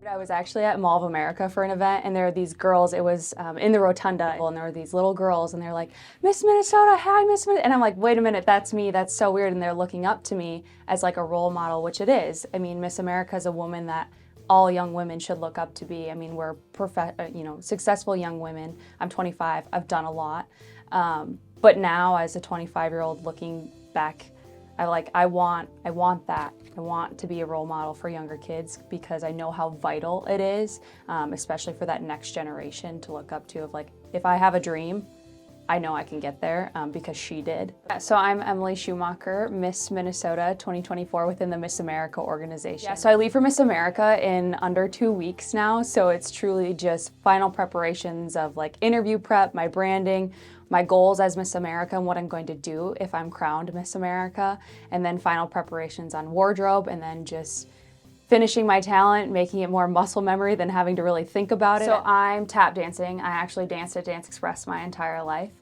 I was actually at Mall of America for an event, and there were these girls, it was in the rotunda, and there were these little girls, and they're like, Miss Minnesota, hi Miss Minnesota, and I'm like, wait a minute, that's me, that's so weird, and they're looking up to me as like a role model, which it is. I mean, Miss America is a woman that all young women should look up to be. I mean, we're successful young women. I'm 25, I've done a lot, but now as a 25-year-old looking back, I want that. I want to be a role model for younger kids because I know how vital it is, especially for that next generation to look up to of like, if I have a dream, I know I can get there because she did. So I'm Emily Schumacher, Miss Minnesota 2024 within the Miss America organization. Yeah, so I leave for Miss America in under 2 weeks now, so it's truly just final preparations of like interview prep, my branding, my goals as Miss America and what I'm going to do if I'm crowned Miss America, and then final preparations on wardrobe, and then just finishing my talent, making it more muscle memory than having to really think about it. So I'm tap dancing. I actually danced at Dance Express my entire life.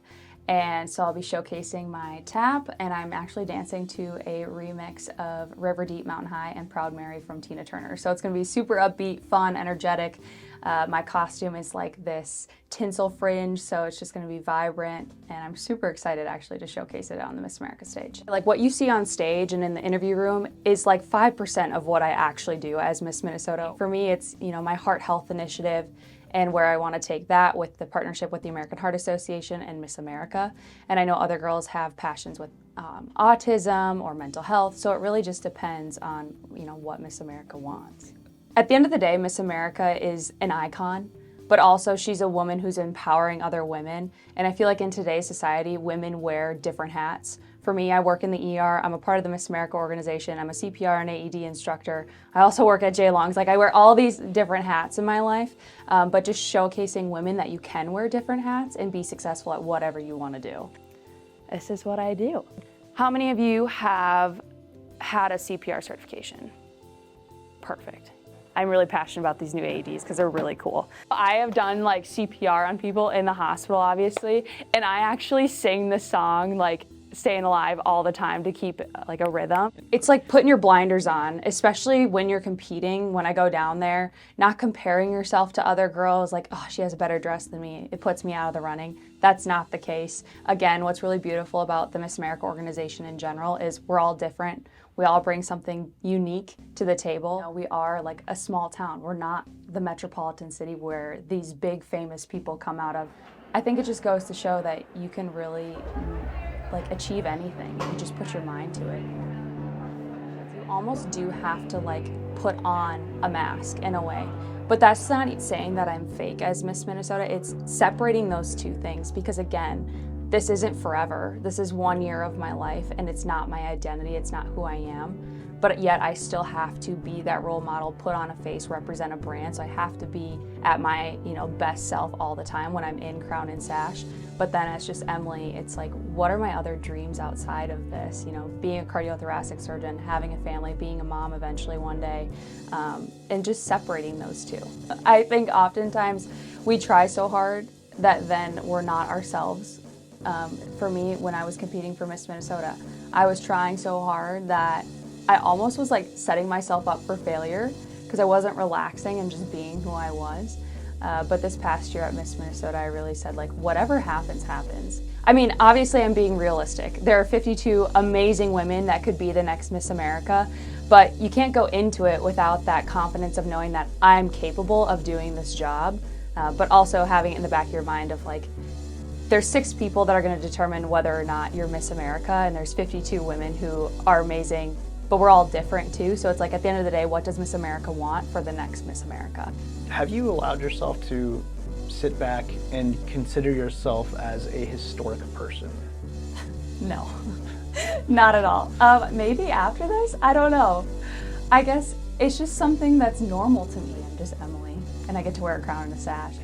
And so I'll be showcasing my tap, and I'm actually dancing to a remix of River Deep, Mountain High, and Proud Mary from Tina Turner. So it's gonna be super upbeat, fun, energetic. My costume is like this tinsel fringe, so it's just gonna be vibrant, and I'm super excited actually to showcase it on the Miss America stage. Like what you see on stage and in the interview room is like 5% of what I actually do as Miss Minnesota. For me, it's my heart health initiative, and where I want to take that with the partnership with the American Heart Association and Miss America. And I know other girls have passions with autism or mental health, so it really just depends on what Miss America wants. At the end of the day, Miss America is an icon, but also she's a woman who's empowering other women. And I feel like in today's society, women wear different hats. For me, I work in the ER, I'm a part of the Miss America organization, I'm a CPR and AED instructor. I also work at J. Long's. Like I wear all these different hats in my life, but just showcasing women that you can wear different hats and be successful at whatever you want to do. This is what I do. How many of you have had a CPR certification? Perfect. I'm really passionate about these new AEDs because they're really cool. I have done like CPR on people in the hospital, obviously, and I actually sing the song like Staying Alive all the time to keep like a rhythm. It's like putting your blinders on, especially when you're competing. When I go down there, not comparing yourself to other girls like, oh, she has a better dress than me, it puts me out of the running. That's not the case. Again, what's really beautiful about the Miss America organization in general is we're all different. We all bring something unique to the table. We are like a small town. We're not the metropolitan city where these big famous people come out of. I think it just goes to show that you can really like achieve anything if you just put your mind to it. You almost do have to like put on a mask in a way, but that's not saying that I'm fake as Miss Minnesota. It's separating those two things because again, this isn't forever. This is 1 year of my life and it's not my identity, it's not who I am. But yet I still have to be that role model, put on a face, represent a brand. So I have to be at my best self all the time when I'm in crown and sash. But then as just Emily, it's like, what are my other dreams outside of this? Being a cardiothoracic surgeon, having a family, being a mom eventually one day, and just separating those two. I think oftentimes we try so hard that then we're not ourselves. For me, when I was competing for Miss Minnesota, I was trying so hard that I almost was like setting myself up for failure because I wasn't relaxing and just being who I was. But this past year at Miss Minnesota, I really said like, whatever happens, happens. I mean, obviously I'm being realistic. There are 52 amazing women that could be the next Miss America, but you can't go into it without that confidence of knowing that I'm capable of doing this job, but also having it in the back of your mind of like, there's 6 people that are going to determine whether or not you're Miss America, and there's 52 women who are amazing, but we're all different too. So it's like at the end of the day, what does Miss America want for the next Miss America? Have you allowed yourself to sit back and consider yourself as a historic person? No, not at all. Maybe after this, I don't know. I guess it's just something that's normal to me. I'm just Emily, and I get to wear a crown and a sash.